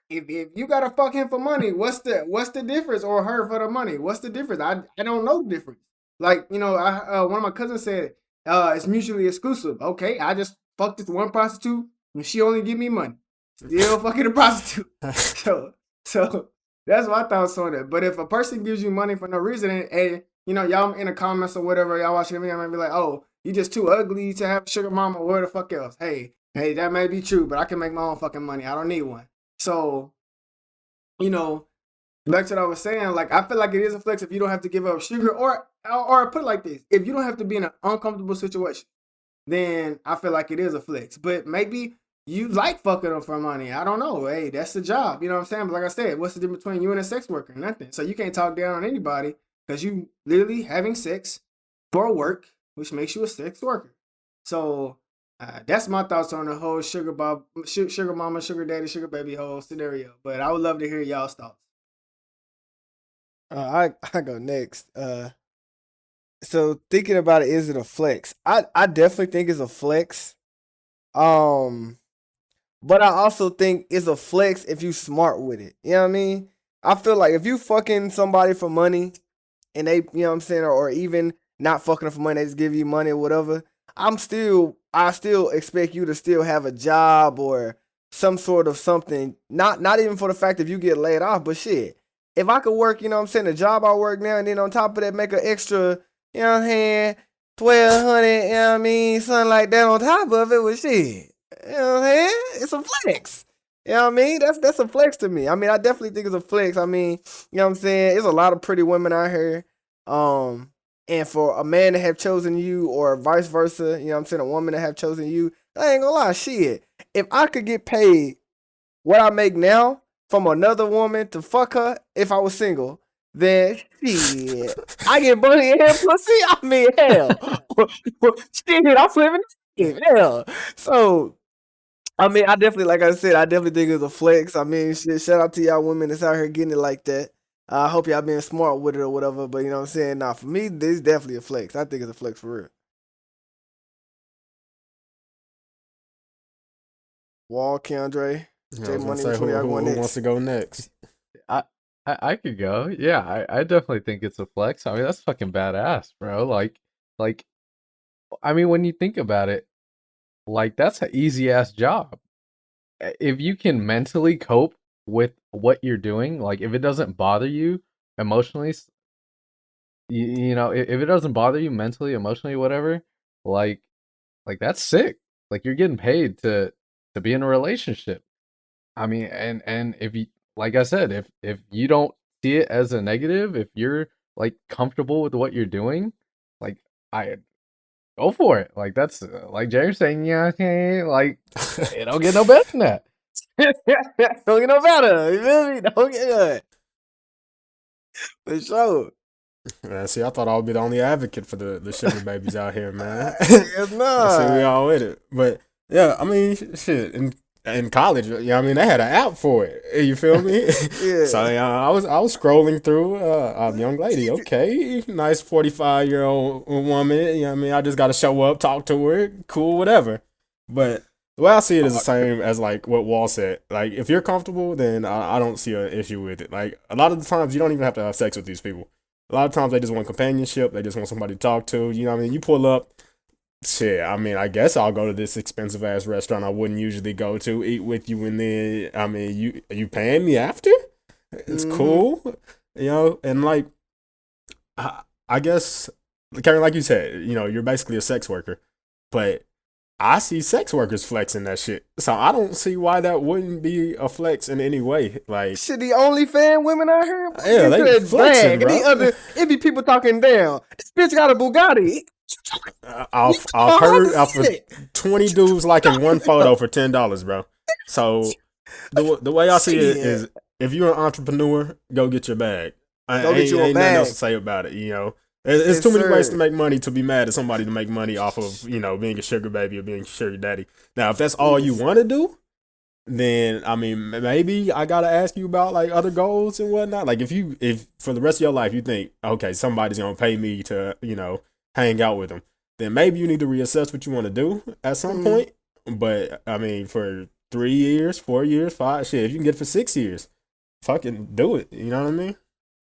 If you gotta fuck him for money, what's the difference? Or her for the money? What's the difference? I don't know the difference. Like, one of my cousins said, it's mutually exclusive. Okay, I just fucked this one prostitute and she only give me money. Still fucking a prostitute. So so that's my thoughts on it. But if a person gives you money for no reason and y'all in the comments or whatever, y'all watching the video, I might be like, oh, you just too ugly to have a sugar mama or where the fuck else. Hey, that may be true, but I can make my own fucking money. I don't need one. So, you know, back to what I was saying, like I feel like it is a flex if you don't have to give up sugar, or put it like this: if you don't have to be in an uncomfortable situation, then I feel like it is a flex. But maybe you like fucking them for money. I don't know. Hey, that's the job. You know what I'm saying? But like I said, what's the difference between you and a sex worker? Nothing. So you can't talk down on anybody because you literally having sex for work, which makes you a sex worker. So that's my thoughts on the whole sugar mama, sugar daddy, sugar baby whole scenario. But I would love to hear y'all's thoughts. I go next. So thinking about it, is it a flex? I definitely think it's a flex. Um, but I also think it's a flex if you smart with it. You know what I mean? I feel like if you fucking somebody for money and they, you know what I'm saying, or even not fucking them for money, they just give you money or whatever. I still expect you to still have a job or some sort of something. Not even for the fact if you get laid off, but shit. If I could work, you know what I'm saying, the job I work now, and then on top of that make an extra, you know what I'm saying, 1,200, you know what I mean, something like that on top of it, with shit. You know what I'm saying? It's a flex. You know what I mean? That's a flex to me. I mean, I definitely think it's a flex. I mean, you know what I'm saying? There's a lot of pretty women out here. Um, and for a man to have chosen you or vice versa, you know what I'm saying, a woman to have chosen you, I ain't gonna lie, shit. If I could get paid what I make now from another woman to fuck her if I was single, then shit. I get money and pussy. I mean, hell. Shit, I'm living hell. So I mean, I definitely, like I said, I definitely think it's a flex. I mean, shit, shout out to y'all women that's out here getting it like that. I hope y'all being smart with it or whatever. But you know what I'm saying? Nah, for me, this is definitely a flex. I think it's a flex for real. Wall, Keandre, I J was gonna Money, say which one of y'all going who wants next? to go next? I, I could go. Yeah, I definitely think it's a flex. I mean, that's fucking badass, bro. Like I mean, when you think about it, like that's an easy ass job. If you can mentally cope with what you're doing, like if it doesn't bother you emotionally, you know, if it doesn't bother you mentally, emotionally, whatever, like that's sick. Like you're getting paid to be in a relationship. I mean, and if you, like I said, if you don't see it as a negative, if you're like comfortable with what you're doing, like I go for it. Like that's like Jerry's saying, yeah, okay, like it don't get no better than that. Don't get no better. You feel me? Don't get good. For sure. Man, see, I thought I would be the only advocate for the sugar babies out here, man. Yes, I see we no. all with it. But yeah, I mean, shit. In college, I mean, they had an app for it. You feel me? Yeah. So I was scrolling through a young lady. Okay, nice 45-year-old woman. You know what I mean? I just got to show up, talk to her, cool, whatever. But the way I see it is the same as like what Wall said. Like, if you're comfortable, then I don't see an issue with it. Like, a lot of the times, you don't even have to have sex with these people. A lot of times, they just want companionship. They just want somebody to talk to. You know what I mean? You pull up. Shit, I mean, I guess I'll go to this expensive ass restaurant I wouldn't usually go to, eat with you, and then I mean, you paying me after? It's cool, you know. And like, I guess, Karen, like you said, you know, you're basically a sex worker, but I see sex workers flexing that shit, so I don't see why that wouldn't be a flex in any way. Like, Shit, the only fan women out here. yeah, they That flexing, bag. And bro. it be people talking down. This bitch got a Bugatti. I've heard of 20 dudes liking one photo for $10, bro. So the way I see it is, if you're an entrepreneur, go get your bag. Go get you a ain't nothing else bag. to say about it. You know, there's Yes, too many ways sir. to make money to be mad at somebody to make money off of, you know, being a sugar baby or being a sugar daddy. Now, if that's all you Yes. want to do, then I mean, maybe I gotta ask you about like other goals and whatnot. Like, if for the rest of your life you think, okay, somebody's gonna pay me to, you know, hang out with them, then maybe you need to reassess what you want to do at some point. But I mean, for 3 years, 4 years, 5, shit, if you can get it for 6 years, fucking do it. You know what I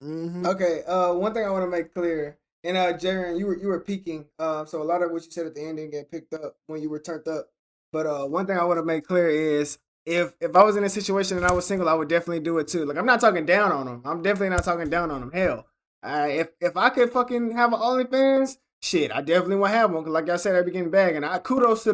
mean? Okay. One thing I want to make clear, and Jaron, you were peaking. So a lot of what you said at the end didn't get picked up when you were turned up. But one thing I want to make clear is, if I was in a situation and I was single, I would definitely do it too. Like, I'm not talking down on them. I'm definitely not talking down on them. Hell, if I could fucking have an OnlyFans, shit, I definitely would have one. Cause like I said at the beginning, bag, and I kudos to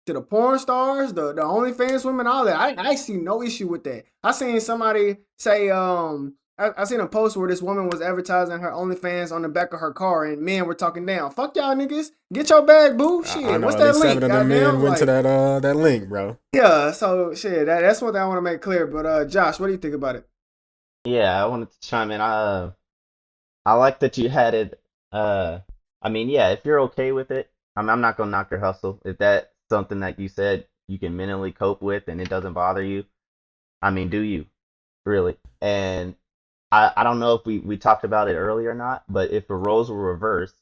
the porn stars, the OnlyFans women, all that. I see no issue with that. I seen somebody say I seen a post where this woman was advertising her OnlyFans on the back of her car, and men were talking down. Fuck y'all niggas. Get your bag, boo. Shit, I know what's at that least link? 7 of them men Goddamn, went to like, that link, bro. yeah. So shit, that's one thing I want to make clear. But Josh, what do you think about it? Yeah, I wanted to chime in. I like that you had it. I mean, yeah, if you're okay with it, I'm not gonna knock your hustle. If that's something that you said you can mentally cope with and it doesn't bother you, I mean, do you really? And I don't know if we talked about it earlier or not, but if the roles were reversed,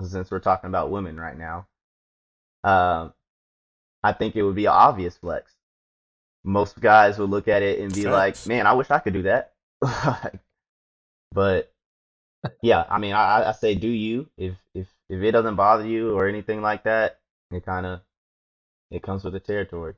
since we're talking about women right now, um, I think it would be an obvious flex. Most guys would look at it and be like, Facts. "Man, I wish I could do that." But yeah, I mean, I say do you. If it doesn't bother you or anything like that, it comes with the territory.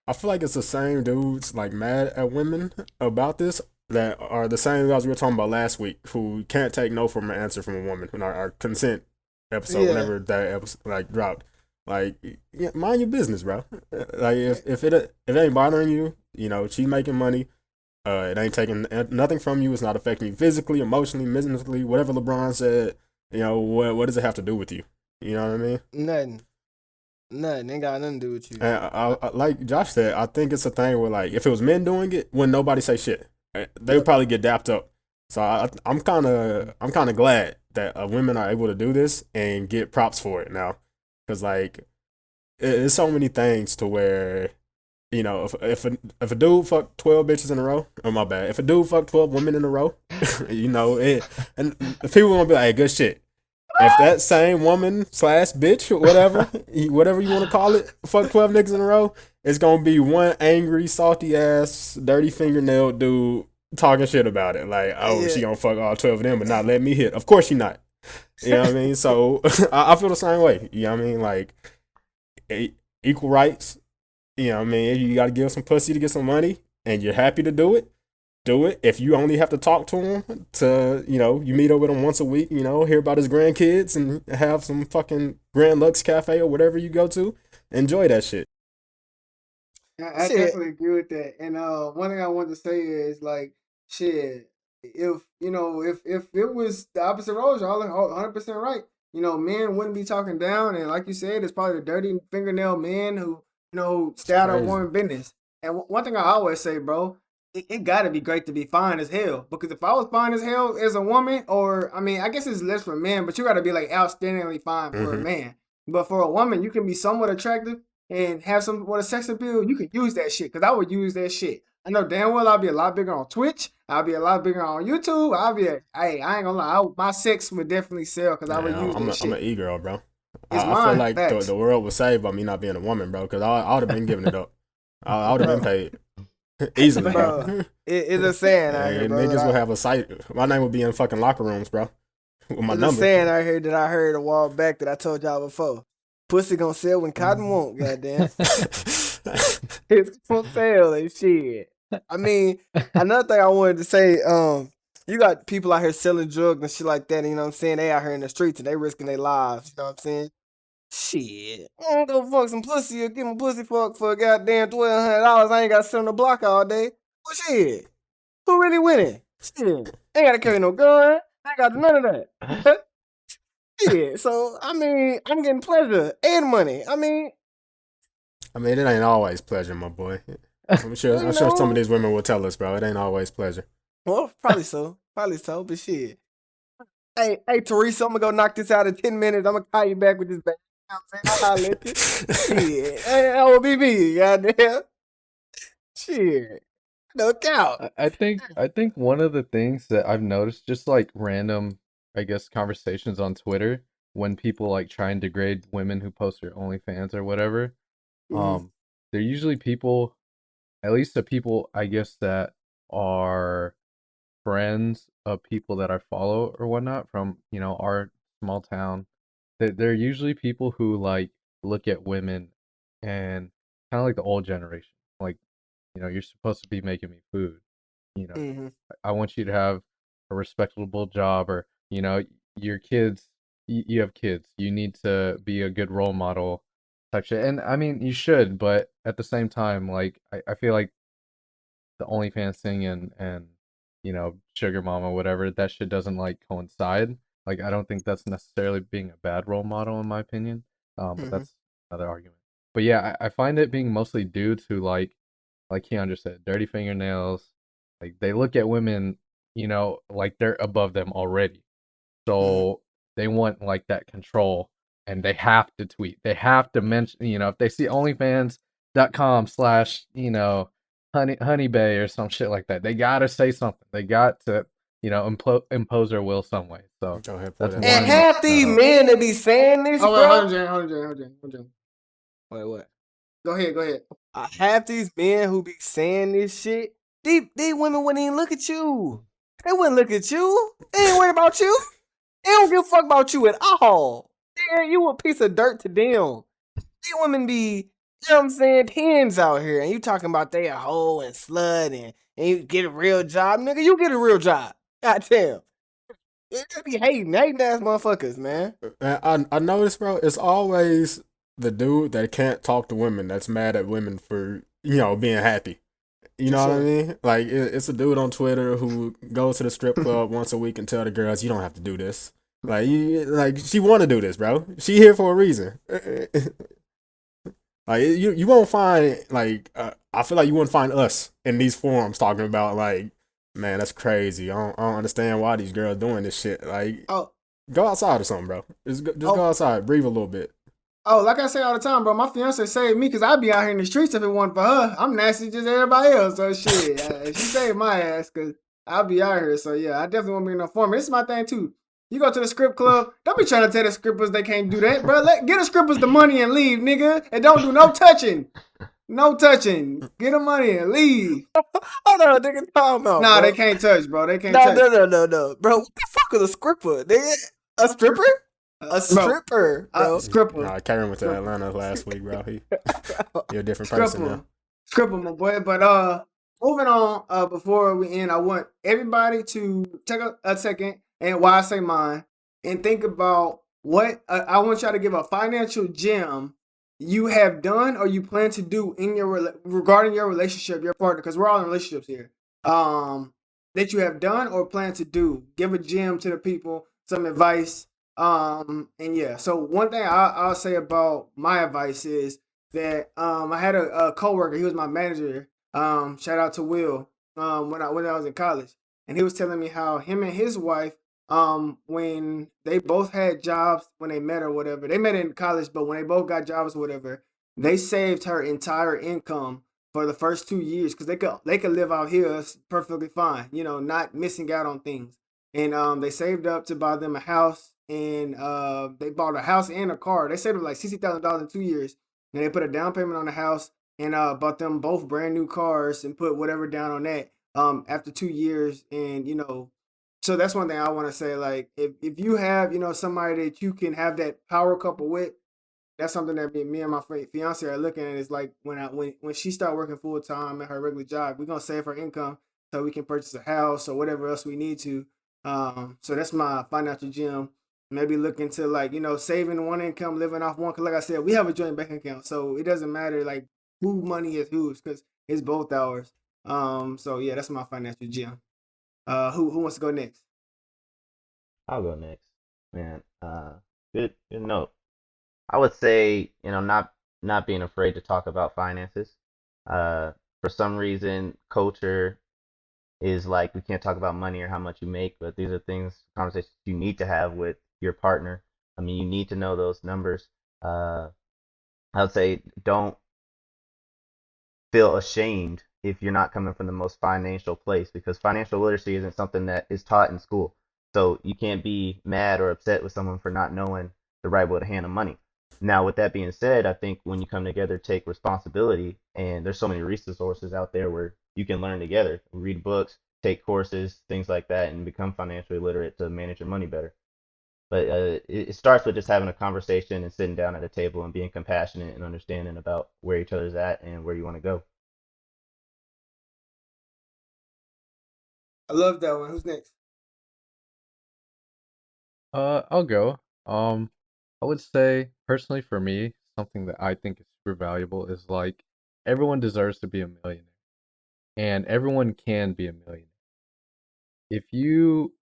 I feel like it's the same dudes like mad at women about this that are the same guys we were talking about last week who can't take no from an answer from a woman in our consent episode, Yeah. whenever that episode like dropped. Like, yeah, mind your business, bro. Like, if it ain't bothering you, you know, she's making money. It ain't taking nothing from you. It's not affecting you physically, emotionally, mentally, whatever LeBron said. You know, what does it have to do with you? You know what I mean? Nothing. Ain't got nothing to do with you. And like Josh said, I think it's a thing where, like, if it was men doing it, wouldn't nobody say shit. They would probably get dapped up. So I'm kind of glad that women are able to do this and get props for it now, because like it's so many things to where, you know, if a dude fucked 12 bitches in a row, oh my bad, if a dude fucked 12 women in a row, you know, and people gonna be like, hey, good shit. If that same woman / bitch, whatever you want to call it, fuck 12 niggas in a row, it's gonna be one angry, salty ass, dirty fingernail dude talking shit about it. Like, oh, she gonna fuck all 12 of them, but not let me hit. Of course she not. You know what I mean? So I feel the same way. You know what I mean? Like, equal rights. You know what I mean? If you gotta give some pussy to get some money, and you're happy to do it, do it. If you only have to talk to him to, you know, you meet up with him once a week, you know, hear about his grandkids and have some fucking Grand Lux Cafe or whatever you go to, enjoy that shit. I definitely agree with that. And one thing I wanted to say is, like, shit, if it was the opposite roles, y'all are 100% right. men wouldn't be talking down, and like you said, it's probably the dirty fingernail men who stay out of Crazy. woman business. And one thing I always say, bro, it got to be great to be fine as hell. Because if I was fine as hell as a woman, or I mean, I guess it's less for men, but you got to be like outstandingly fine for a man. But for a woman, you can be somewhat attractive and have somewhat of sex appeal. You can use that shit. Because I would use that shit. I know damn well I'll be a lot bigger on Twitch. I'll be a lot bigger on YouTube. Hey, I ain't gonna lie, my sex would definitely sell because I would use that shit. I'm an e-girl, bro. It's I feel mine. like Facts. the world was saved by me not being a woman, bro, because I would have been giving it up. I would have been paid. Easily, bro. Bro, it's a saying out here, bro. Niggas would have a site. My name would be in fucking locker rooms, bro. With my It's number. a saying out here that I heard a while back that I told y'all before. Pussy gonna sell when cotton won't, goddamn. It's gonna sell and shit. I mean, another thing I wanted to say, you got people out here selling drugs and shit like that, and you know what I'm saying? They out here in the streets and they risking their lives, you know what I'm saying? Shit. I'm gonna go fuck some pussy or give me pussy fuck for a goddamn $1,200. I ain't gotta sit on the block all day. Well, shit. Who really winning? Shit. Ain't gotta carry no gun. I ain't got none of that. Shit. So, I mean, I'm getting pleasure and money. I mean, it ain't always pleasure, my boy. I'm sure some of these women will tell us, bro. It ain't always pleasure. well, probably so. But shit. Hey, Teresa, I'm gonna go knock this out in 10 minutes. I'm gonna call you back with this bag. You know what I'm saying? I'll holler at you. Shit. That will be me, goddamn. Shit. No doubt. I think one of the things that I've noticed, just like random, I guess, conversations on Twitter, when people like try and degrade women who post their OnlyFans or whatever, they're usually people, at least the people I guess that are friends of people that I follow or whatnot from our small town. They're usually people who like look at women and kind of like the old generation, like you're supposed to be making me food. I want you to have a respectable job, or your kids. You have kids. You need to be a good role model, type shit. And I mean, you should, but at the same time, like I feel like the OnlyFans thing and sugar mama, whatever, that shit doesn't like coincide. Like I don't think that's necessarily being a bad role model in my opinion. But that's another argument. But yeah, I find it being mostly dudes who like Keandre said, dirty fingernails. Like they look at women, like they're above them already. So they want like that control, and they have to tweet. They have to mention, if they see OnlyFans.com/ honey bay or some shit like that, they gotta say something. They got to, impose their will some way. So Go ahead, that's that. one. And half these men that be saying this, Oh, bro. hold on. Wait, what? Go ahead. Half these men who be saying this shit, these women wouldn't even look at you. They wouldn't look at you. They ain't worried about you. They don't give a fuck about you at all. You a piece of dirt to them. These women be, you know what I'm saying, tens out here, and you talking about they a hoe and slut and you get a real job. Nigga, you get a real job. Goddamn. They be hating ass motherfuckers, man. I noticed, bro, it's always the dude that can't talk to women that's mad at women for, being happy. You know what I mean? Like, it's a dude on Twitter who goes to the strip club once a week and tell the girls, you don't have to do this. Like, she want to do this, bro. She here for a reason. Like, you won't find, like, I feel like you won't find us in these forums talking about, like, man, that's crazy. I don't understand why these girls doing this shit. Like, go outside or something, bro. Just go outside, breathe a little bit. Oh, like I say all the time, bro, my fiance saved me because I'd be out here in the streets if it wasn't for her. I'm nasty just everybody else, so shit. She saved my ass because I'll be out here. So yeah, I definitely want to be in a form. This is my thing too. You go to the script club, don't be trying to tell the scrippers they can't do that, bro. Get the scrippers the money and leave, nigga. And don't do no touching. No touching. Get the money and leave. Hold on, nigga, talking about, Nah, bro. they can't touch, bro. They can't touch. No. Bro, what the fuck is a stripper, nigga? A stripper? A stripper, bro. Stripper. Nah, Karen went to Atlanta last week, bro. You're a different person now. Stripper, my boy. But moving on, before we end, I want everybody to take a second, and while I say mine, and think about what I want y'all to give a financial gem you have done or you plan to do in regarding your relationship, your partner, because we're all in relationships here. That you have done or plan to do. Give a gem to the people, some advice. And yeah, so one thing I'll say about my advice is that I had a coworker. He was my manager. Shout out to Will. When I was in college, and he was telling me how him and his wife, when they both had jobs when they met or whatever, they met in college, but when they both got jobs or whatever, they saved her entire income for the first 2 years because they could live out here perfectly fine, not missing out on things. And they saved up to buy them a house, and they bought a house and a car. They saved up like $60,000 in 2 years, and they put a down payment on the house and bought them both brand new cars and put whatever down on that. After 2 years, and so that's one thing I want to say. Like, if you have somebody that you can have that power couple with, that's something that me and my fiance are looking at. Is like when she start working full time at her regular job, we're gonna save her income so we can purchase a house or whatever else we need to. So that's my financial gem. Maybe look into like saving one income, living off one. Cause like I said, we have a joint bank account, so it doesn't matter like who money is whose, cause it's both ours. So yeah, that's my financial gem. Who wants to go next? I'll go next. Man, good note. I would say, not being afraid to talk about finances. Uh, for some reason, culture is like we can't talk about money or how much you make, but these are conversations you need to have with your partner. I mean, you need to know those numbers. Uh, I would say don't feel ashamed if you're not coming from the most financial place, because financial literacy isn't something that is taught in school. So you can't be mad or upset with someone for not knowing the right way to handle money. Now, with that being said, I think when you come together, take responsibility, and there's so many resources out there where you can learn together, read books, take courses, things like that, and become financially literate to manage your money better. But it starts with just having a conversation and sitting down at a table and being compassionate and understanding about where each other's at and where you want to go. I love that one. Who's next? I'll go. I would say personally for me, something that I think is super valuable is like everyone deserves to be a millionaire, and everyone can be a millionaire. If you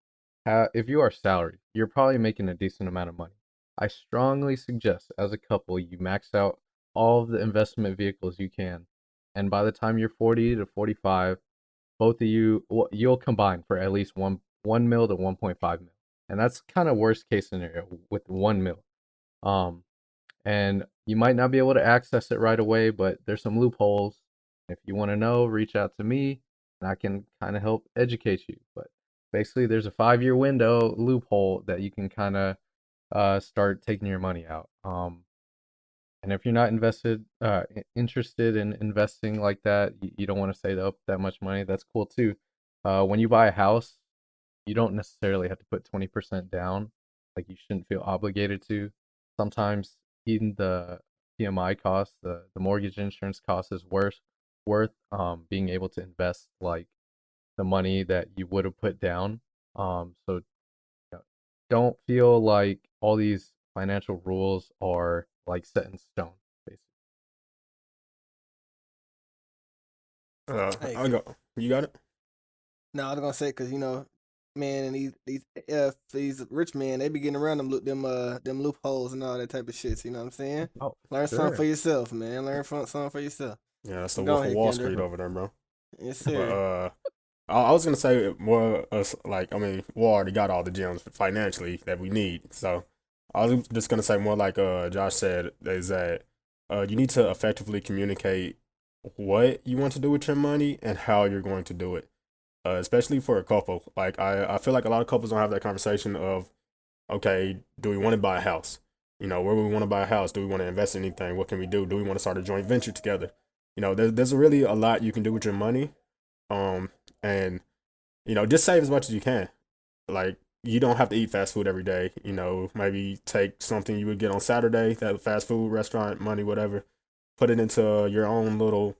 are salaried, you're probably making a decent amount of money. I strongly suggest as a couple you max out all of the investment vehicles you can, and by the time you're 40 to 45, both of you you'll combine for at least one mil to 1.5 mil, and that's kind of worst case scenario with 1 mil. Um, and you might not be able to access it right away, but there's some loopholes. If you want to know, reach out to me, and I can kind of help educate you. But basically, there's a 5-year window loophole that you can kind of start taking your money out. And if you're not interested in investing like that, you don't want to save up that much money. That's cool too. When you buy a house, you don't necessarily have to put 20% down. Like you shouldn't feel obligated to. Sometimes even the PMI cost, the mortgage insurance cost is worth being able to invest like the money that you would have put down. So don't feel like all these financial rules are like set in stone, basically. Hey, I'll go. You got it. no, I was gonna say because man, and these rich men, they be getting around them loopholes and all that type of shit. You know what I'm saying? Oh, Learn something for sure. yourself, man. Learn something for yourself. Yeah, that's the Go Wolf of ahead, Wall Keandre. Street over there, bro. Yes, But sir. I was gonna say more like, I mean, we already got all the gems financially that we need. So I was just gonna say more like Josh said, is that you need to effectively communicate what you want to do with your money and how you're going to do it. Especially for a couple. Like I feel like a lot of couples don't have that conversation of, okay, do we want to buy a house? Where we want to buy a house? Do we want to invest in anything? What can we do? Do we want to start a joint venture together? There's really a lot you can do with your money. Um, and just save as much as you can. Like, you don't have to eat fast food every day. Maybe take something you would get on Saturday, that fast food restaurant money, whatever, put it into your own little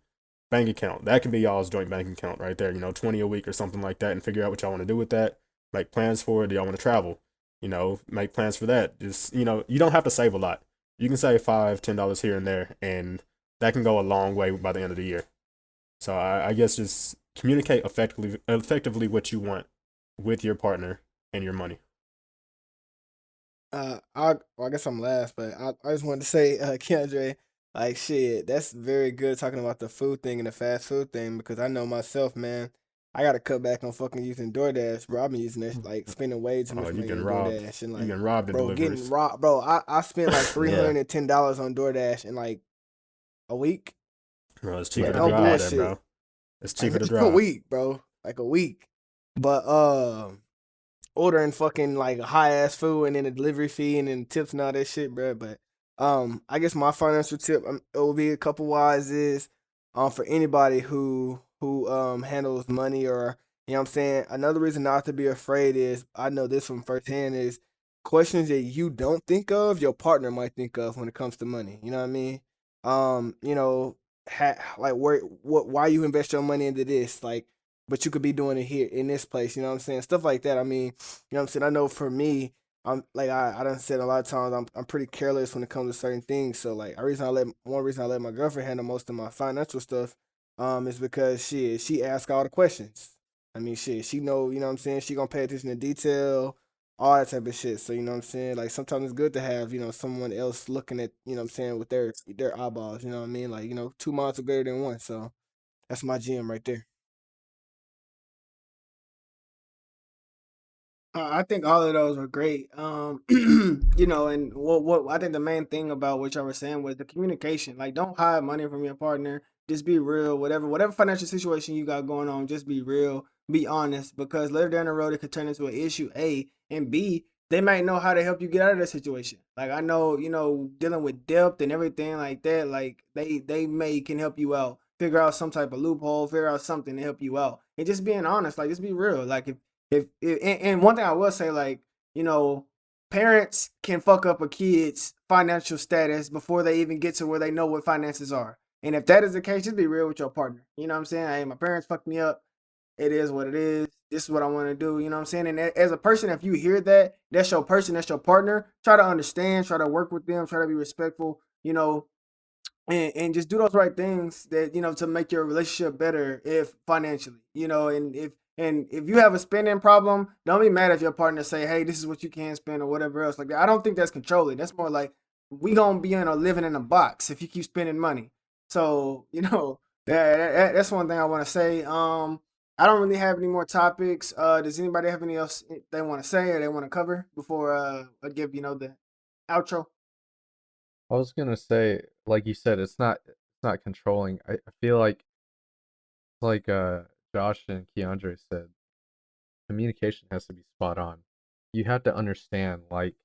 bank account. That can be y'all's joint bank account right there. 20 a week or something like that, and figure out what y'all want to do with that. Make plans for it. Do y'all want to travel? Make plans for that. Just, you don't have to save a lot. You can save $5, $10 here and there, and that can go a long way by the end of the year. So I guess just communicate effectively what you want with your partner and your money. I guess I'm last, but I just wanted to say, Keandre, like shit, that's very good talking about the food thing and the fast food thing because I know myself, man. I gotta cut back on fucking using DoorDash, bro. I've been using this like spending way too Oh, much you money getting on robbed. DoorDash and You like, getting robbed in bro, getting deliveries. robbed, bro. I spent like three Yeah. hundred and $10 on DoorDash in like a week. Bro, it's cheaper Like to Yeah. no drive there, bullshit, bro. It's like cheaper to a drive. week, bro, like a week. But ordering fucking like high ass food and then the delivery fee and then tips and all that shit, bro. But I guess my financial tip it will be a couple wise is for anybody who handles money or you know what I'm saying. Another reason not to be afraid is I know this from firsthand is questions that you don't think of, your partner might think of when it comes to money. You know what I mean? You know, like why you invest your money into this, like but you could be doing it here in this place, you know what I'm saying? Stuff like that. I mean, you know what I'm saying? I know for me, I'm like I done said a lot of times I'm pretty careless when it comes to certain things. So like one reason I let my girlfriend handle most of my financial stuff is because she asks all the questions. I mean she know, you know what I'm saying, she gonna pay attention to detail, all that type of shit. So you know what I'm saying? Like sometimes it's good to have, you know, someone else looking at, you know what I'm saying, with their eyeballs, you know what I mean? Like, you know, 2 minds are greater than one. So that's my GM right there. I think all of those were great. You know, and what I think the main thing about what y'all were saying was the communication. Like, don't hide money from your partner. Just be real. Whatever financial situation you got going on, just be real. Be honest, because later down the road it could turn into an issue. A and B, they might know how to help you get out of that situation. Like I know, you know, dealing with debt and everything like that. Like they may can help you out. Figure out some type of loophole. Figure out something to help you out. And just being honest. Like just be real. Like if and one thing I will say, like, you know, parents can fuck up a kid's financial status before they even get to where they know what finances are. And if that is the case, just be real with your partner. You know what I'm saying? Hey, my parents fucked me up. It is what it is. This is what I want to do. You know what I'm saying? And as a person, if you hear that, that's your person, that's your partner. Try to understand, try to work with them, try to be respectful. You know, and just do those right things that you know to make your relationship better if financially you know and if you have a spending problem, don't be mad if your partner say, hey, this is what you can spend or whatever else like that. I don't think that's controlling. That's more like we gonna be in a living in a box if you keep spending money. So you know that's one thing I want to say. I don't really have any more topics. Does anybody have any else they want to say or they want to cover before I give you know the outro? I was gonna say, like you said, it's not controlling. I feel like Josh and Keandre said, communication has to be spot on. You have to understand like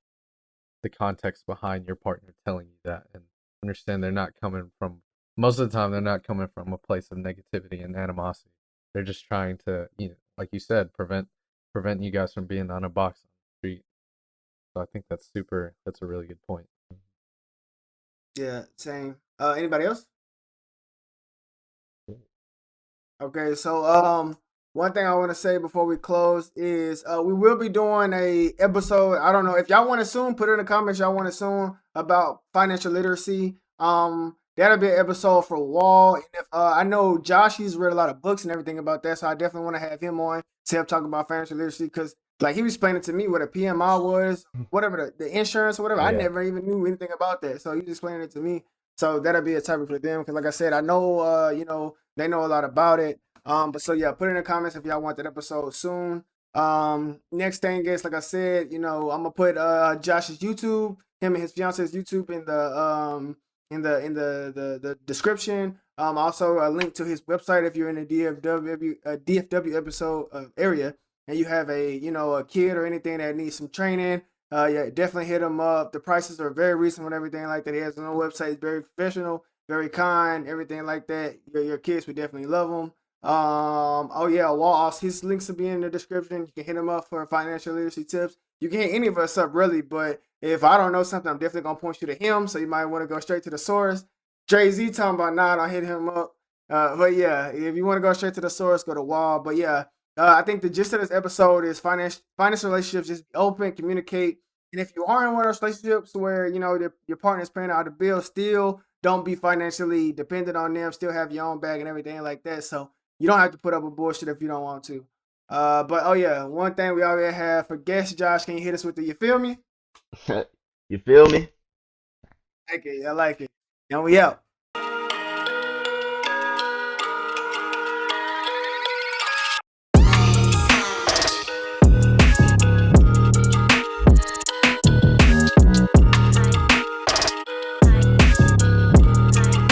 the context behind your partner telling you that and understand they're not coming from most of the time they're not coming from a place of negativity and animosity. They're just trying to, like you said, prevent you guys from being on a box on the street. So I think that's a really good point. Yeah, same. Anybody else? Okay, so one thing I want to say before we close is we will be doing a episode. I don't know if y'all want to soon. Put it in the comments. Y'all want to soon about financial literacy. That'll be an episode for Wall. And if, I know Josh, he's read a lot of books and everything about that, so I definitely want to have him on to help talk about financial literacy because like he was explaining to me what a PMI was, whatever the insurance or whatever. I Yeah. never even knew anything about that, so he was explaining it to me. So that'll be a topic for them because, like I said, I know you know they know a lot about it. But so yeah, put it in the comments if y'all want that episode soon. Next thing is, like I said, you know, I'm gonna put Josh's YouTube, him and his fiance's YouTube in the description. Also a link to his website if you're in the DFW episode area and you have a you know a kid or anything that needs some training. Yeah, definitely hit him up. The prices are very reasonable and everything like that. He has his own website. He's very professional, very kind, everything like that. Your kids would definitely love him. Oh yeah, Wall. His links will be in the description. You can hit him up for financial literacy tips. You can hit any of us up really, but if I don't know something, I'm definitely gonna point you to him. So you might want to go straight to the source. Jay Z talking about nah, I'll hit him up. But yeah, if you want to go straight to the source, go to Wall. But yeah, I think the gist of this episode is financial relationships. Just be open, communicate, and if you are in one of those relationships where you know your partner's paying out the bill, still don't be financially dependent on them. Still have your own bag and everything like that. So you don't have to put up with bullshit if you don't want to. But oh yeah, one thing we already have for guest Josh, can you hit us with the you feel me? You feel me? I like it. I like it. And we out.